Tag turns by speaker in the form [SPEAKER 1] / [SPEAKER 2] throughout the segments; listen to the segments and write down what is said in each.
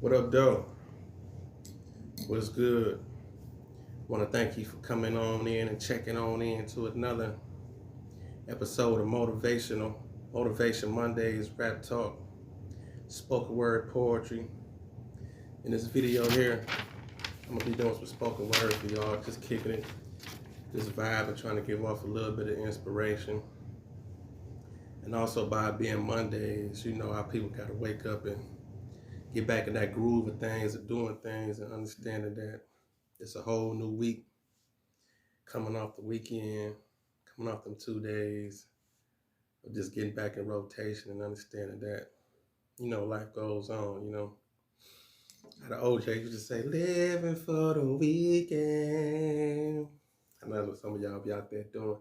[SPEAKER 1] What up, though? What's good? Want to thank you for coming on in and checking on in to another episode of Motivation Mondays Rap Talk, spoken word poetry. In this video here, I'm gonna be doing some spoken word for y'all, just kicking it, this vibe, and trying to give off a little bit of inspiration. And also by being Mondays, you know how people gotta wake up and get back in that groove of things, of doing things, and understanding that it's a whole new week coming off the weekend, coming off them 2 days of just getting back in rotation and understanding that, life goes on. How the OJ used to say, living for the weekend. I know that's what some of y'all be out there doing,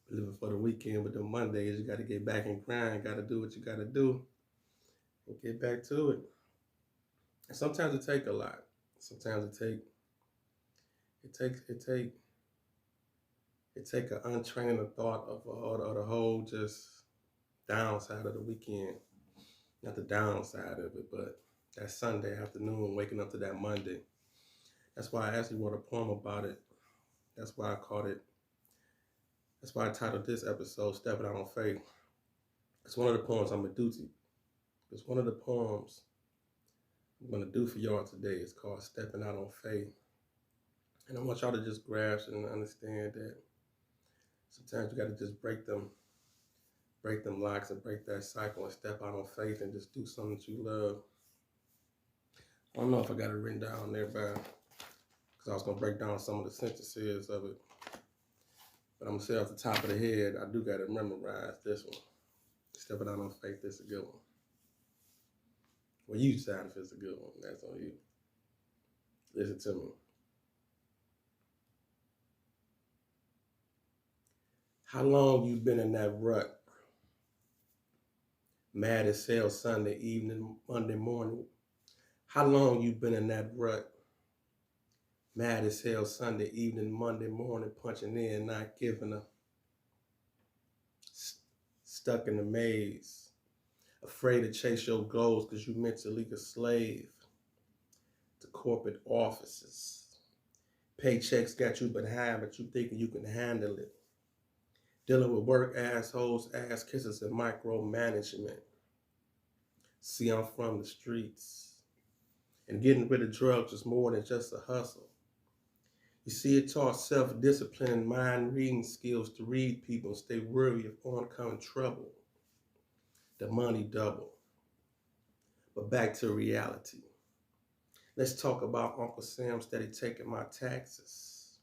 [SPEAKER 1] living for the weekend. But the Mondays, you got to get back and grind, got to do what you got to do and get back to it. And sometimes it take a lot. Sometimes it take an untrained thought of the whole just downside of the weekend. Not the downside of it, but that Sunday afternoon, waking up to that Monday. That's why I actually wrote a poem about it. That's why I titled this episode, Stepping Out on Faith. It's one of the poems I'm going to do to you. It's one of the poems I'm going to do for y'all today. It's called Stepping Out on Faith. And I want y'all to just grasp and understand that sometimes you got to just break them locks and break that cycle and step out on faith and just do something that you love. I don't know if I got it written down there, because I was going to break down some of the sentences of it. But I'm going to say off the top of the head, I do got to memorize this one. Stepping out on faith, this is a good one. Well, you decide if it's a good one. That's on you. Listen to me. How long you been in that rut? Mad as hell Sunday evening, Monday morning. How long you been in that rut? Mad as hell Sunday evening, Monday morning, punching in, not giving up. Stuck in the maze, afraid to chase your goals because you mentally a slave to corporate offices. Paychecks got you behind, but you thinking you can handle it. Dealing with work assholes, ass kisses, and micromanagement. See, I'm from the streets. And getting rid of drugs is more than just a hustle. You see, it taught self-discipline and mind-reading skills to read people and stay wary of oncoming trouble. The money double. But back to reality. Let's talk about Uncle Sam steady taking my taxes.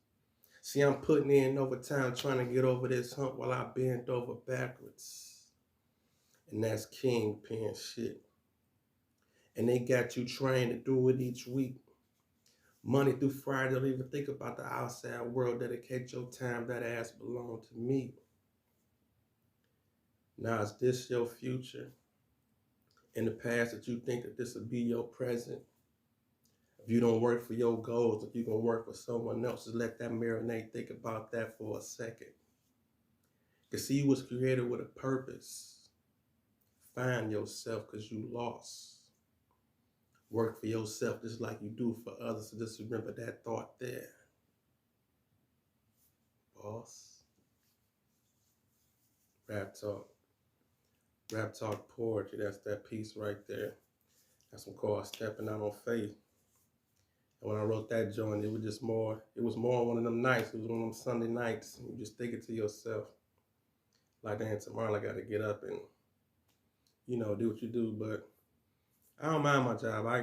[SPEAKER 1] See, I'm putting in overtime trying to get over this hump while I bend over backwards. And that's kingpin shit. And they got you trained to do it each week. Monday through Friday, don't even think about the outside world. Dedicate your time, that ass belong to me. Now, is this your future? In the past, that you think that this will be your present? If you don't work for your goals, if you're going to work for someone else, just let that marinate. Think about that for a second. Because see, you was created with a purpose. Find yourself because you lost. Work for yourself just like you do for others. So just remember that thought there. Boss. Rap talk poetry. That's that piece right there. That's one called Stepping Out on Faith. And when I wrote that joint, it was more one of them nights. It was one of them Sunday nights. And you just think it to yourself. Like, damn, tomorrow I got to get up and, do what you do. But I don't mind my job. I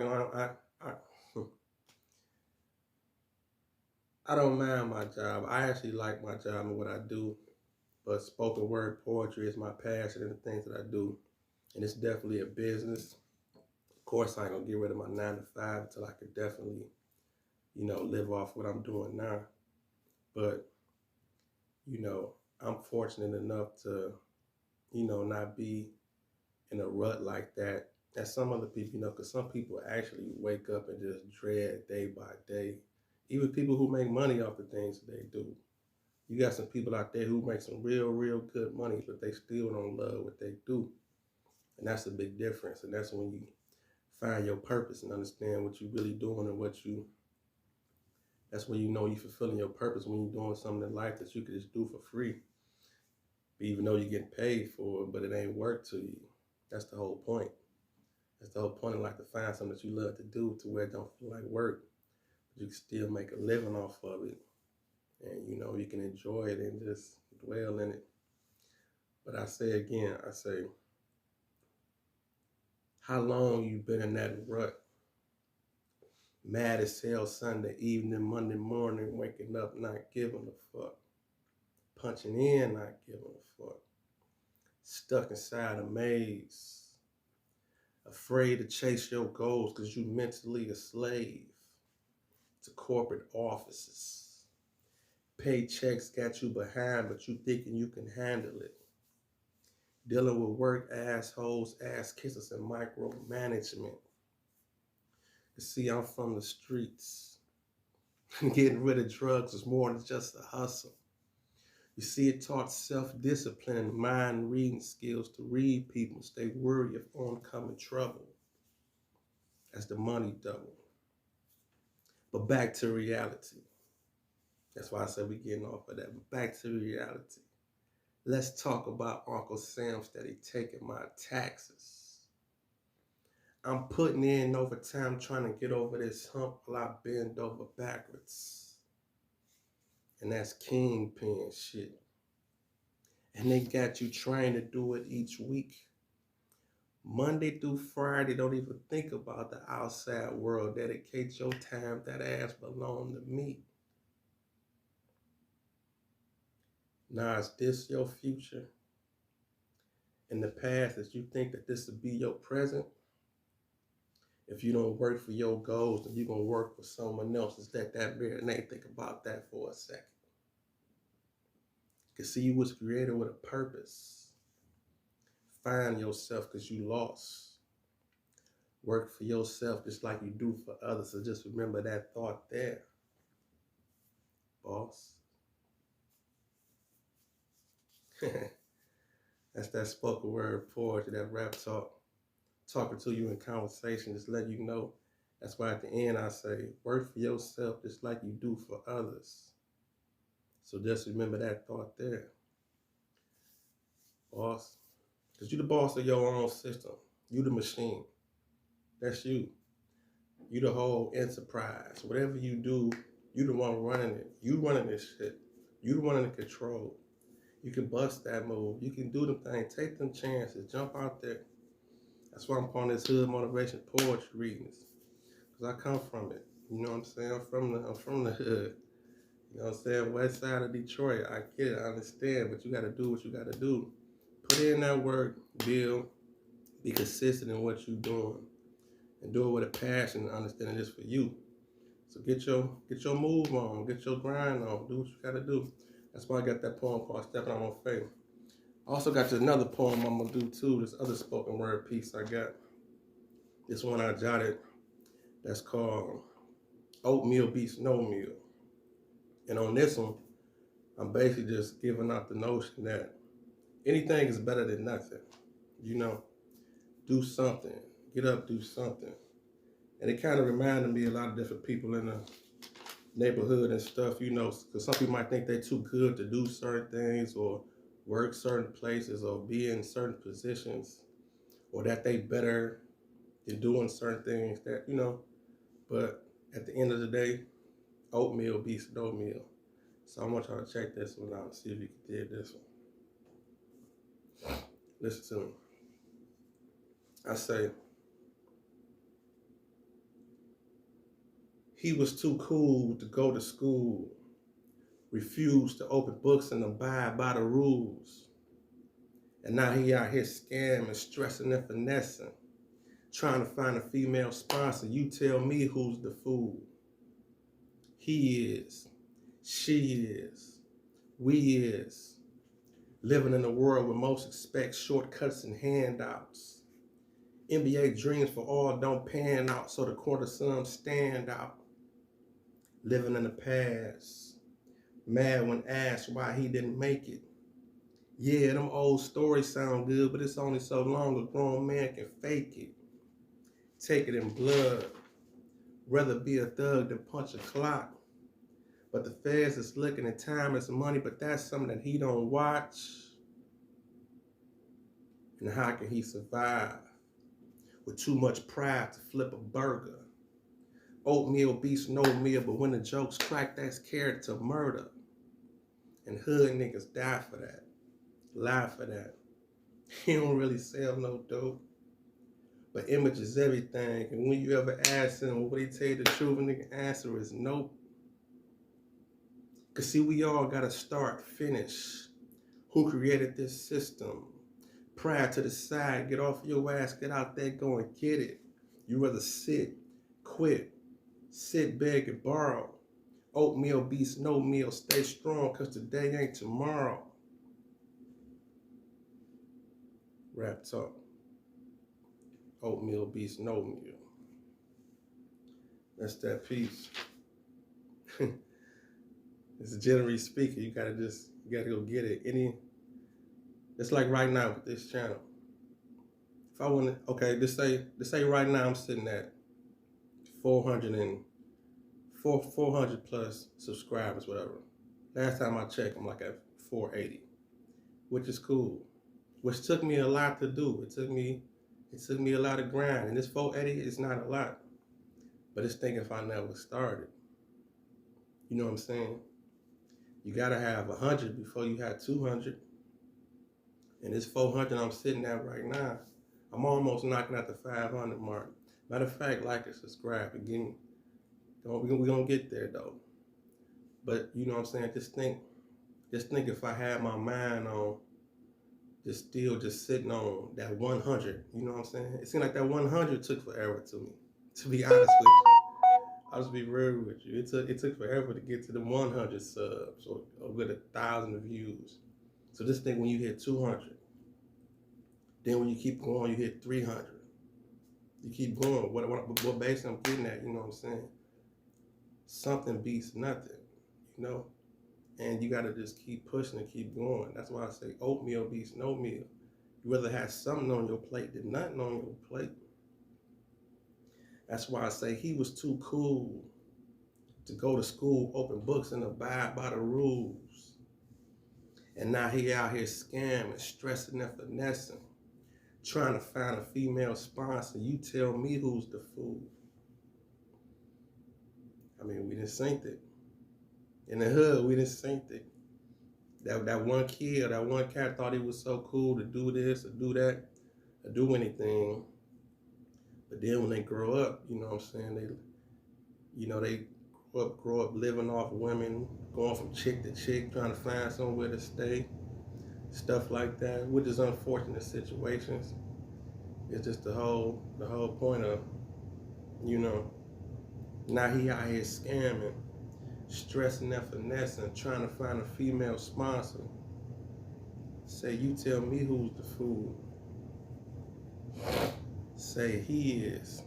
[SPEAKER 1] don't mind my job. I actually like my job and what I do. But spoken word poetry is my passion and the things that I do. And it's definitely a business. Of course, I ain't going to get rid of my 9 to 5 until I could definitely, live off what I'm doing now. But, I'm fortunate enough to, not be in a rut like that. As some other people, because some people actually wake up and just dread day by day. Even people who make money off the things that they do. You got some people out there who make some real, real good money, but they still don't love what they do. And that's a big difference. And that's when you find your purpose and understand what you're really doing and that's when you know you're fulfilling your purpose, when you're doing something in life that you could just do for free, even though you're getting paid for it, but it ain't work to you. That's the whole point. That's the whole point in life, to find something that you love to do to where it don't feel like work, but you can still make a living off of it. And you can enjoy it and just dwell in it. But I say again, how long you been in that rut? Mad as hell Sunday evening, Monday morning, waking up, not giving a fuck. Punching in, not giving a fuck. Stuck inside a maze. Afraid to chase your goals because you mentally a slave to corporate offices. Paychecks got you behind, but you thinking you can handle it. Dealing with work assholes, ass kissers, and micromanagement. You see, I'm from the streets. Getting rid of drugs is more than just a hustle. You see, it taught self-discipline and mind-reading skills to read people, stay worried of oncoming trouble as the money double. But back to reality. That's why I said we're getting off of that. But back to reality. Let's talk about Uncle Sam steady taking my taxes. I'm putting in overtime trying to get over this hump while I bend over backwards. And that's kingpin shit. And they got you trying to do it each week. Monday through Friday, don't even think about the outside world. Dedicate your time, that ass belong to me. Now, is this your future? In the past, that you think that this would be your present? If you don't work for your goals, then you're going to work for someone else. Just let that marinate. Think about that for a second. Because see, you was created with a purpose. Find yourself because you lost. Work for yourself just like you do for others. So just remember that thought there, boss. That's that spoken word poetry, that rap talk. Talking to you in conversation, just let you know. That's why at the end I say, work for yourself just like you do for others. So just remember that thought there, boss. Because you the boss of your own system. You the machine. That's you. You the whole enterprise. Whatever you do, you the one running it. You running this shit. You the one in control. You can bust that move. You can do them things. Take them chances. Jump out there. That's why I'm calling this hood motivation poetry readings. Because I come from it. You know what I'm saying? I'm from the hood. You know what I'm saying? West side of Detroit. I get it. I understand. But you got to do what you got to do. Put in that work. Build. Be consistent in what you're doing. And do it with a passion and understanding this for you. So get your move on. Get your grind on. Do what you got to do. That's why I got that poem called Stepping Out on Faith. I also got another poem I'm going to do too. This other spoken word piece I got. This one I jotted. That's called Oatmeal Beats No Meal. And on this one, I'm basically just giving out the notion that anything is better than nothing. Do something. Get up, do something. And it kind of reminded me of a lot of different people in the neighborhood and stuff, because some people might think they're too good to do certain things or work certain places or be in certain positions, or that they better than doing certain things but at the end of the day, oatmeal beats no meal. So I want y'all to check this one out and see if you can dig this one. Listen to me. I say, he was too cool to go to school, refused to open books and abide by the rules. And now he out here scamming, stressing and finessing, trying to find a female sponsor. You tell me who's the fool. He is, she is, we is. Living in a world where most expect shortcuts and handouts. NBA dreams for all don't pan out, so the quarter sums stand out. Living in the past, mad when asked why he didn't make it. Yeah, them old stories sound good, but it's only so long a grown man can fake it. take it in blood. Rather be a thug than punch a clock. But the feds is looking at time as money, but that's something that he don't watch. And how can he survive with too much pride to flip a burger? Oatmeal beats no meal, but when the jokes crack, that's character murder. And hood niggas die for that, lie for that. He don't really sell no dope, but image is everything. And when you ever ask him, will he tell you the truth? And the answer is nope. Cause see, we all gotta start, finish. Who created this system? Pride to the side, get off your ass, get out there, go and get it. You rather sit, quit, sit, beg, and borrow. Oatmeal beats no meal, stay strong, cause today ain't tomorrow. Rap talk. Oatmeal beats no meal. That's that piece. It's generally speaking, you gotta go get it. It's like right now with this channel. If I want to, okay, just say right now I'm sitting at 400 plus subscribers, whatever. Last time I checked, I'm like at 480, which is cool. Which took me a lot to do. It took me a lot of grind, and this 480 is not a lot, but it's thinking if I never started. You know what I'm saying? You gotta have 100 before you had 200. And this 400 I'm sitting at right now, I'm almost knocking at the 500 mark. Matter of fact, like and subscribe again. We're gonna get there though. But you know what I'm saying? Just think if I had my mind on just sitting on that 100. You know what I'm saying? It seemed like that 100 took forever to me. To be honest with you, I'll just be real with you. It took forever to get to the 100 subs or with 1,000 views. So just think when you hit 200, then when you keep going, you hit 300. You keep going. What basically I'm getting at, you know what I'm saying? Something beats nothing, you know? And you gotta just keep pushing and keep going. That's why I say oatmeal beats no meal. You rather have something on your plate than nothing on your plate. That's why I say he was too cool to go to school, open books, and abide by the rules. And now he out here scamming, stressing and finessing, trying to find a female sponsor. You tell me who's the fool. I mean, we done synced it. In the hood, we done synced it. That one kid or that one cat thought he was so cool to do this or do that or do anything. But then when they grow up, you know what I'm saying, they grow up living off women, going from chick to chick, trying to find somewhere to stay, stuff like that, which is unfortunate situations. It's just the whole point of, you know, now he out here scamming, stressing and finessing, trying to find a female sponsor. Say, you tell me who's the fool. Say he is.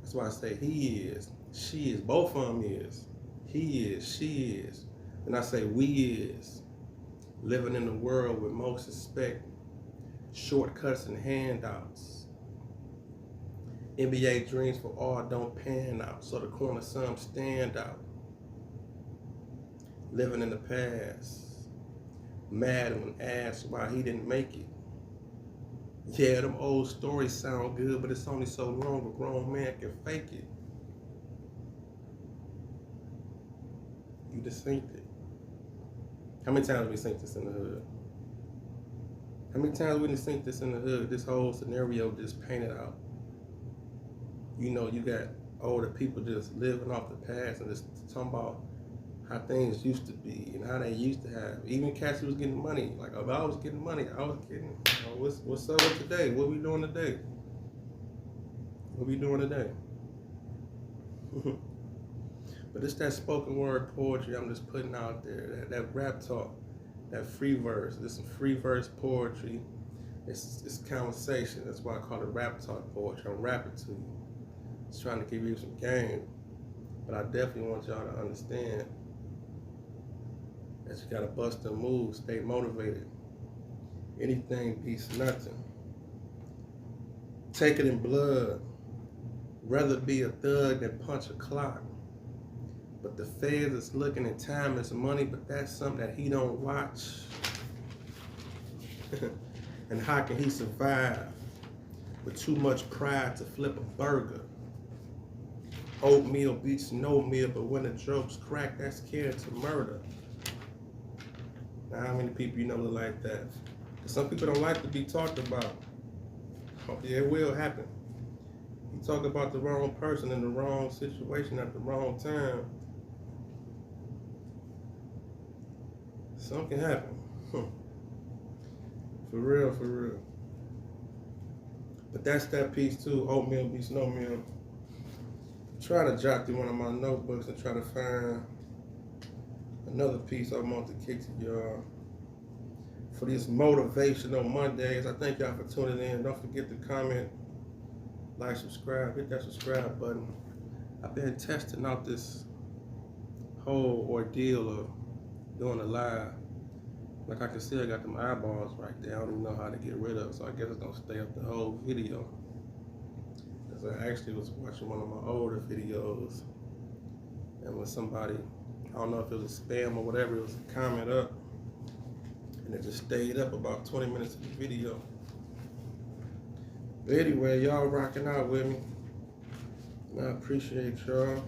[SPEAKER 1] That's why I say he is. She is. Both of them is. He is. She is. And I say we is. Living in a world with most suspect shortcuts and handouts. NBA dreams for all don't pan out, so the corner some stand out. Living in the past. Mad when asked why he didn't make it. Yeah, them old stories sound good, but it's only so long a grown man can fake it. You just synced it. How many times we synced this in the hood? How many times we done synced this in the hood? This whole scenario just painted out. You know, you got older people just living off the past and just talking about how things used to be and how they used to have. Even cats who was getting money. Like, if I was getting money, I was getting, what's up with today? What we doing today? What we doing today? But it's that spoken word poetry I'm just putting out there. That rap talk, that free verse. This is free verse poetry. It's conversation. That's why I call it rap talk poetry. I'm rapping to you. Just trying to give you some game. But I definitely want y'all to understand that you gotta bust a move, stay motivated. Anything beats nothing. Take it in blood. Rather be a thug than punch a clock. But the feds is looking at time as money, but that's something that he don't watch. And how can he survive with too much pride to flip a burger? Oatmeal beats no meal, but when the jokes crack, that's scared to murder. Now, how many people you know look like that? Because some people don't like to be talked about. Oh, yeah, it will happen. You talk about the wrong person in the wrong situation at the wrong time, something can happen. For real, for real. But that's that piece too, oatmeal beats no meal. Try to jot through one of my notebooks and try to find another piece I want to kick to y'all for these motivational Mondays. I thank y'all for tuning in. Don't forget to comment, like, subscribe, hit that subscribe button. I've been testing out this whole ordeal of doing a live. Like I can see I got them eyeballs right there. I don't even know how to get rid of it, so I guess it's gonna stay up the whole video. Because I actually was watching one of my older videos, and when somebody, I don't know if it was a spam or whatever, it was a comment up, and it just stayed up about 20 minutes of the video. But anyway, y'all rocking out with me. And I appreciate y'all.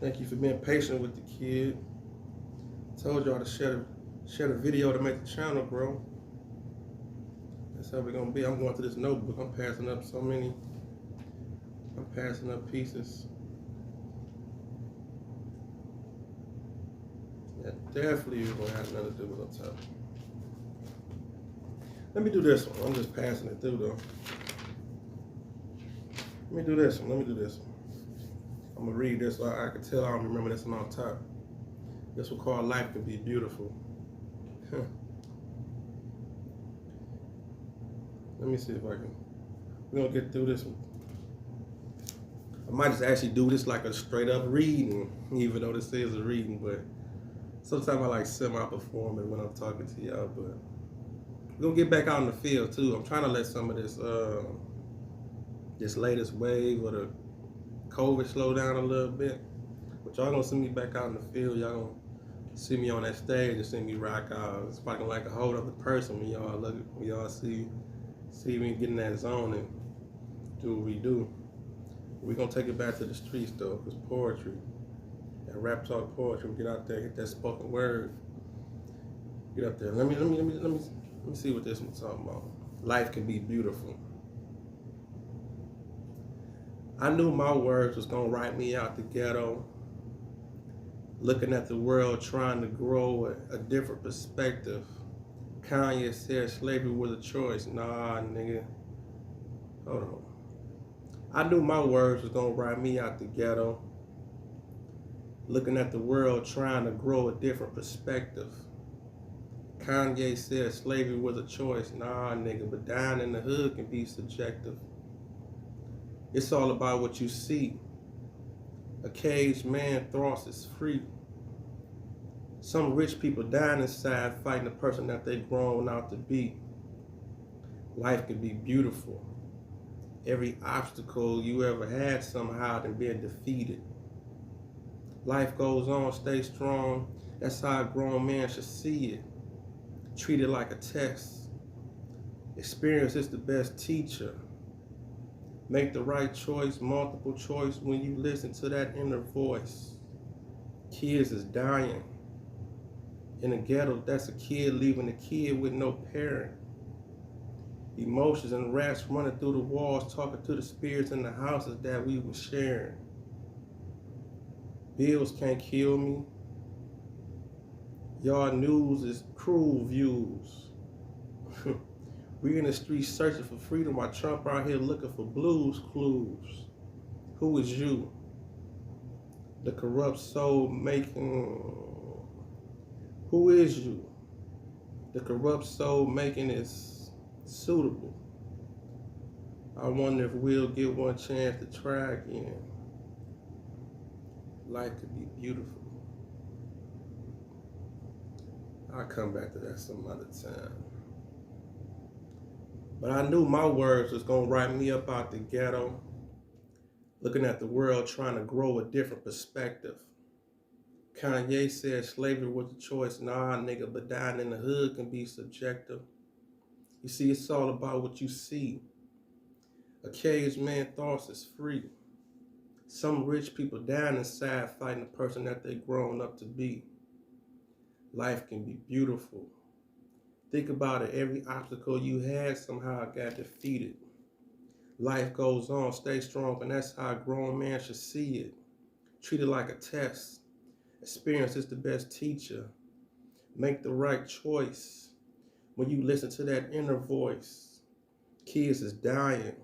[SPEAKER 1] Thank you for being patient with the kid. Told y'all to share the video to make the channel grow. That's how we're gonna be. I'm going through this notebook. I'm passing up pieces. Yeah, definitely is gonna have nothing to do with on top. Let me do this one. I'm just passing it through though. Let me do this one. I'm gonna read this so I can tell I don't remember this one on top. This one called Life Can Be Beautiful. Let me see if I can. We're gonna get through this one. I might just actually do this like a straight up reading, even though this is a reading, but sometimes I like semi-performing when I'm talking to y'all, but we're gonna get back out in the field too. I'm trying to let some of this latest wave or the COVID slow down a little bit. But y'all gonna see me back out in the field. Y'all gonna see me on that stage and see me rock out. It's probably like a whole other person when y'all see me get in that zone and do what we do. We're gonna take it back to the streets though, because poetry, that rap talk poetry, we get out there, get that spoken word. Get up there. Let me see what this one's talking about. Life can be beautiful. I knew my words was gonna write me out the ghetto, looking at the world trying to grow a different perspective. Kanye said slavery was a choice. Nah, nigga. Hold on. I knew my words was gonna write me out the ghetto, looking at the world trying to grow a different perspective. Kanye said slavery was a choice. Nah, nigga, but down in the hood can be subjective. It's all about what you see. A caged man thoughts is free. Some rich people dying inside fighting the person that they grown out to be. Life can be beautiful. Every obstacle you ever had somehow then being defeated. Life goes on, stay strong. That's how a grown man should see it. Treat it like a test. Experience is the best teacher. Make the right choice, multiple choice when you listen to that inner voice. Kids is dying. In the ghetto, that's a kid leaving a kid with no parent. Emotions and rats running through the walls, talking to the spirits in the houses that we were sharing. Bills can't kill me. Y'all news is cruel views. We in the streets searching for freedom while Trump out here looking for blues clues. Who is you? The corrupt soul making. Who is you? The corrupt soul making it suitable. I wonder if we'll get one chance to try again. Life could be beautiful. I'll come back to that some other time. But I knew my words was gonna write me up out the ghetto, looking at the world, trying to grow a different perspective. Kanye said slavery was a choice. Nah, nigga, but dying in the hood can be subjective. You see, it's all about what you see. A caged man's thoughts is free. Some rich people dying inside fighting the person that they grown up to be. Life can be beautiful. Think about it. Every obstacle you had somehow got defeated. Life goes on. Stay strong, and that's how a grown man should see it. Treat it like a test. Experience is the best teacher. Make the right choice. When you listen to that inner voice, kids is dying.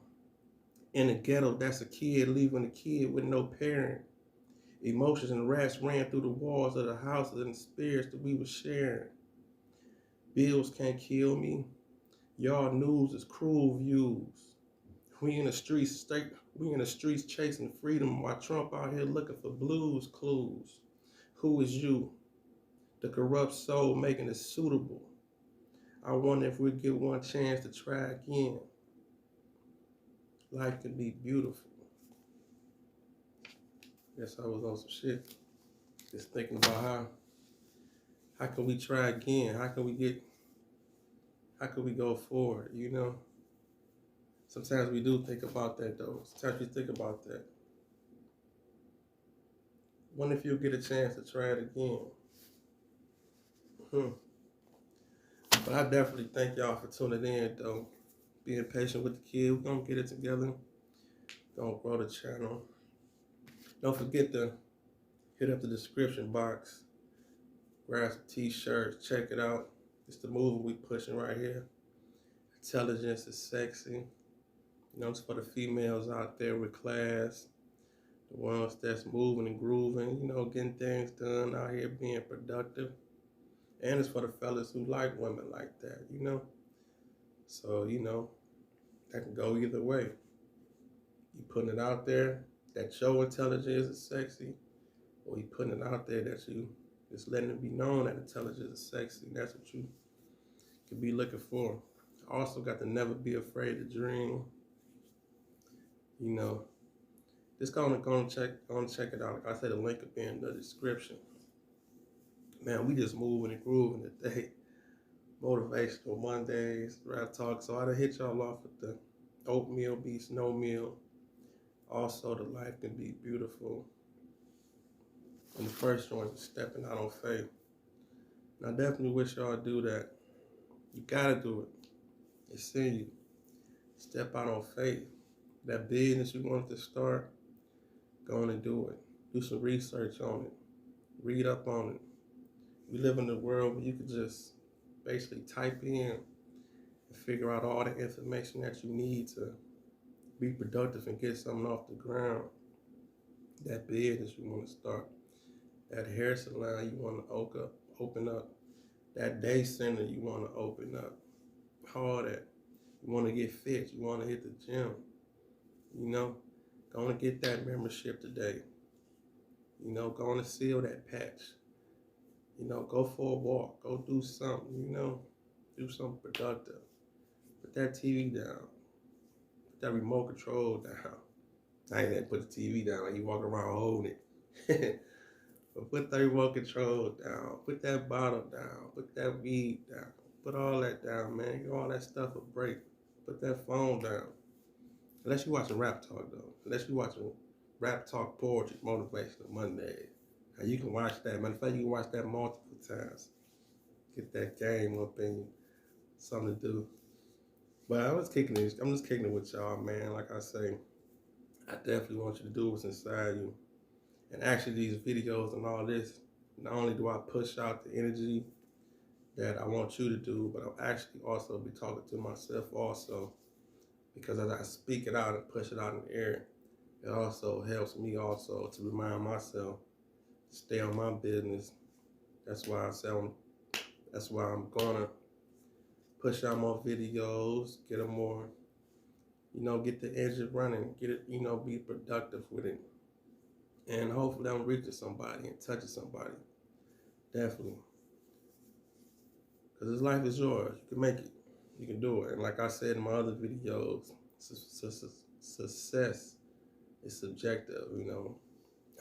[SPEAKER 1] In the ghetto, that's a kid leaving a kid with no parent. Emotions and rats ran through the walls of the houses and the spirits that we were sharing. Bills can't kill me. Y'all news is cruel views. We in the streets chasing freedom while Trump out here looking for blues clues. Who is you? The corrupt soul making it suitable. I wonder if we get one chance to try again. Life can be beautiful. Guess I was on some shit. Just thinking about how can we try again? How can we go forward, you know? Sometimes we do think about that though. Sometimes we think about that. Wonder if you'll get a chance to try it again. But I definitely thank y'all for tuning in though. Being patient with the kid. We're gonna get it together. Gonna grow the channel. Don't forget to hit up the description box. Grab some t-shirts, check it out. It's the movie we pushing right here. Intelligence is sexy. You know, it's for the females out there with class. The ones that's moving and grooving, you know, getting things done out here, being productive. And it's for the fellas who like women like that, you know. So, you know, that can go either way. You putting it out there that your intelligence is sexy, or you putting it out there that you just letting it be known that intelligence is sexy. That's what you could be looking for. Also got to never be afraid to dream. You know, just go and check it out. Like I said, the link will be in the description. Man, we just moving and grooving today. Motivational Mondays, rap talk. So I done hit y'all off with the oatmeal beats, no meal. Also, the life can be beautiful. And the first one is stepping out on faith. And I definitely wish y'all do that. You gotta do it. It's in you. Step out on faith. That business you wanted to start, go on and do it. Do some research on it. Read up on it. We live in a world where you could just basically type in and figure out all the information that you need to be productive and get something off the ground. That business you want to start. That hair salon you want to open up. That day center you want to open up. All that. You want to get fit. You want to hit the gym. You know, go and get that membership today. You know, go on and seal that patch. You know, go for a walk. Go do something, you know. Do something productive. Put that TV down. Put that remote control down. I ain't had to put the TV down like you walk around holding it. But put that remote control down. Put that bottle down. Put that weed down. Put all that down, man. Give all that stuff a break. Put that phone down. Unless you're watching Rap Talk, though. Unless you're watching Rap Talk Poetry Motivational Monday. Now you can watch that. Matter of fact, you can watch that multiple times. Get that game up in something to do. But I'm just kicking it with y'all, man. Like I say, I definitely want you to do what's inside you. And actually, these videos and all this, not only do I push out the energy that I want you to do, but I'll actually also be talking to myself also. Because as I speak it out and push it out in the air, it also helps me also to remind myself to stay on my business. That's why I'm gonna push out more videos, get them more, you know, get the engine running, get it, you know, be productive with it. And hopefully I'm reaching somebody and touching somebody. Definitely. Because this life is yours. You can make it. You can do it. And like I said in my other videos, success it's subjective, you know.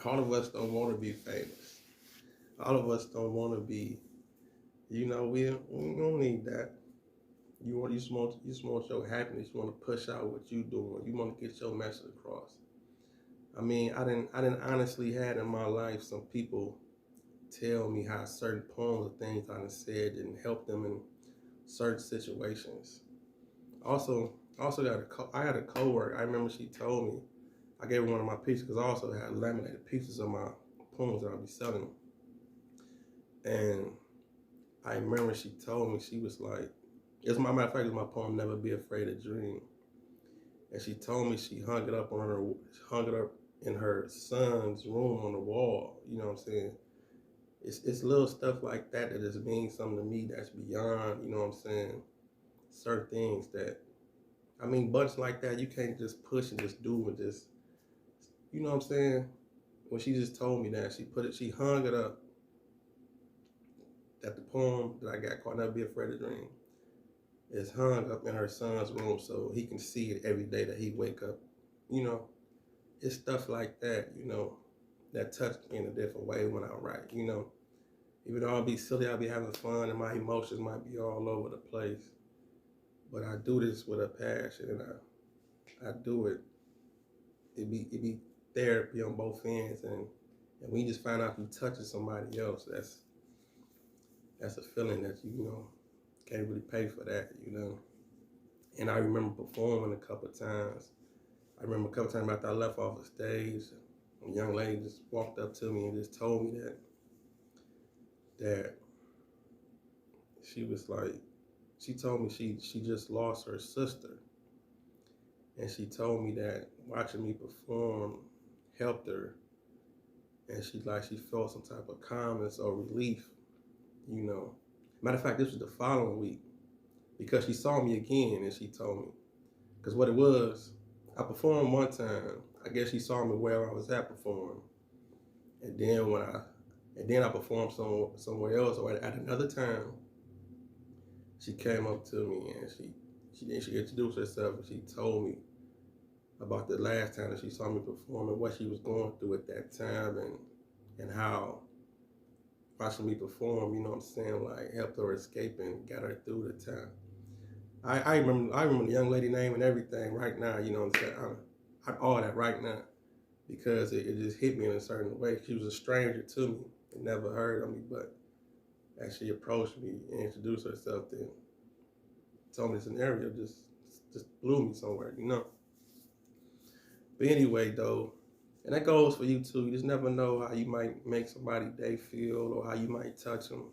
[SPEAKER 1] All of us don't want to be famous. All of us don't want to be, you know, we don't need that. You just want your happiness. You want to push out what you doing. You want to get your message across. I mean, I didn't honestly had in my life some people tell me how certain poems or things I done said didn't help them in certain situations. Also I had a coworker. I remember she told me, I gave her one of my pieces because I also had laminated pieces of my poems that I'll be selling. And I remember she told me, she was like, it's my matter of fact, it's my poem "Never Be Afraid to Dream," and she told me she hung it up in her son's room on the wall. You know what I'm saying? It's little stuff like that that just means something to me that's beyond, you know what I'm saying, certain things that, I mean, bunch like that, you can't just push and just do and just, you know what I'm saying? When she just told me that, she hung it up, that the poem that I got called "Never Be Afraid to Dream" is hung up in her son's room so he can see it every day that he wake up. You know, it's stuff like that, you know, that touched me in a different way when I write, you know. Even though I'll be silly, I'll be having fun and my emotions might be all over the place. But I do this with a passion and I do it. It be therapy on both ends, and when you just find out you touching somebody else, that's a feeling that you know can't really pay for that, you know. And I remember performing a couple of times. I remember a couple of times after I left off the stage, a young lady just walked up to me and just told me that she was like, she told me she just lost her sister. And she told me that watching me perform helped her. And she felt some type of calmness or relief, you know. Matter of fact, this was the following week because she saw me again and she told me. Because what it was, I performed one time. I guess she saw me where I was at performing. And then I performed somewhere else, or at another time, she came up to me and she introduced herself and she told me about the last time that she saw me perform and what she was going through at that time and how watching me perform, you know what I'm saying, like helped her escape and got her through the time. I remember the young lady name and everything right now, you know what I'm saying. I all that right now because it just hit me in a certain way. She was a stranger to me and never heard of me, but as she approached me and introduced herself, then told me the scenario just blew me somewhere, you know. But anyway, though, and that goes for you too. You just never know how you might make somebody day feel or how you might touch them.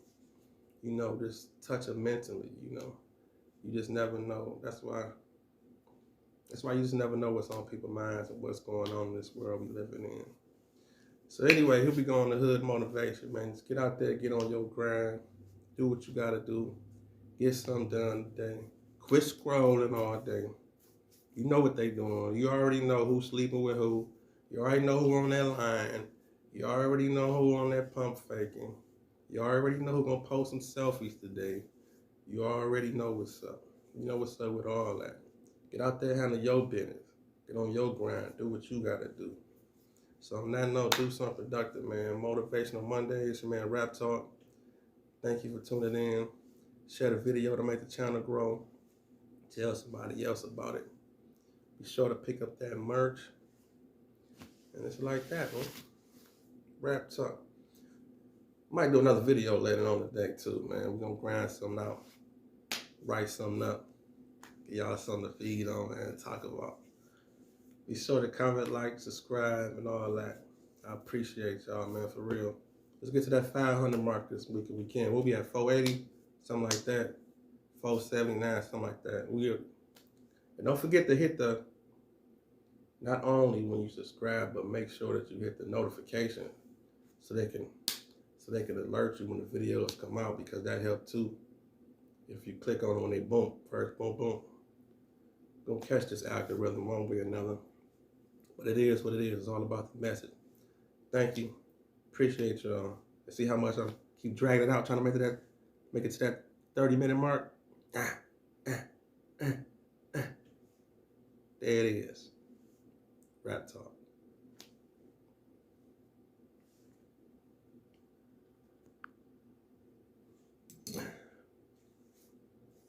[SPEAKER 1] You know, just touch them mentally. You know, you just never know. That's why you just never know what's on people's minds and what's going on in this world we living in. So anyway, here we go on the hood motivation, man. Just get out there, get on your grind, do what you gotta do, get something done today. Quit scrolling all day. You know what they doing. You already know who's sleeping with who. You already know who on that line. You already know who on that pump faking. You already know who gonna post some selfies today. You already know what's up. You know what's up with all that. Get out there, handle your business. Get on your grind. Do what you gotta do. So on that note, do something productive, man. Motivational Mondays, your man Rap Talk. Thank you for tuning in. Share the video to make the channel grow. Tell somebody else about it. Be sure to pick up that merch. And it's like that, man. Rap Talk. Might do another video later on today too, man. We're gonna grind something out. Write something up. Give y'all something to feed on and talk about. Be sure to comment, like, subscribe, and all that. I appreciate y'all, man, for real. Let's get to that 500 mark this week if we can. We'll be at 480, something like that. 479, something like that. And don't forget to hit the, not only when you subscribe, but make sure that you hit the notification so they can alert you when the videos come out, because that helps too. If you click on it when they boom, first boom, boom. Gonna catch this algorithm one way or another. But it is what it is. It's all about the message. Thank you. Appreciate y'all. And see how much I keep dragging it out, trying to make it to that 30-minute mark. There it is. Rap Talk.